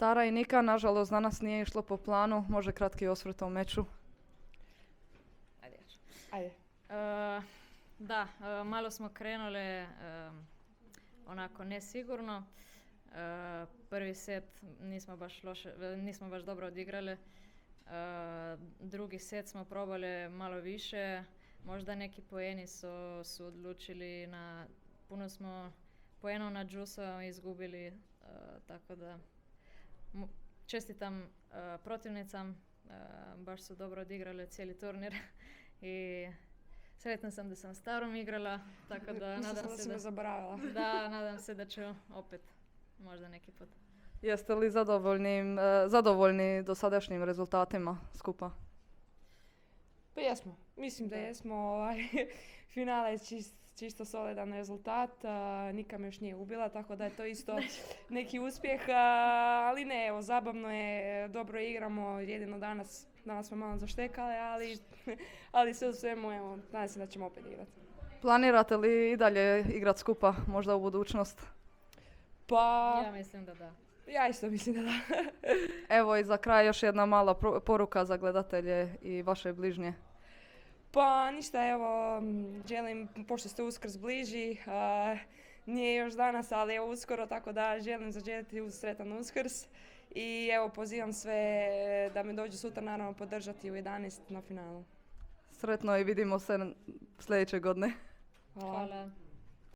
Tara i Nika, nažalost, danas nije išlo po planu. Može kratki osvrt o meču. Ajde, ja ću. Ajde. Da, malo smo krenule onako nesigurno. Prvi set nismo baš dobro odigrali. Drugi set smo probali malo više. Možda neki poeni su odlučili puno smo poena na džusa izgubili, tako da čestitam protivnicam, baš su dobro odigrali cijeli turnir i sretna sam da sam starom igrala, tako da nadam se da zaboravila. Da, nadam se da ću opet možda neki put. Jeste li zadovoljni dosadašnjim rezultatima skupa? Pa jesmo. Mislim da jesmo. Finale je čisto solidan rezultat. Nika me još nije ubila, tako da je to isto neki uspjeh. Ali ne, evo, zabavno je, dobro igramo. Jedino danas smo malo zaštekali, ali sve u svemu, evo, nadam se da ćemo opet igrati. Planirate li i dalje igrati skupa, možda u budućnost? Pa... Ja mislim da da. Ja isto mislim da da. Evo i za kraj još jedna mala poruka za gledatelje i vaše bližnje. Pa ništa, evo, želim, pošto ste Uskrs bliži, nije još danas, ali evo uskoro, tako da želim zaželjeti uz sretan Uskrs. I evo, pozivam sve da me dođu sutra, naravno, podržati u 11 na finalu. Sretno i vidimo se sljedeće godine. Hvala. Hvala.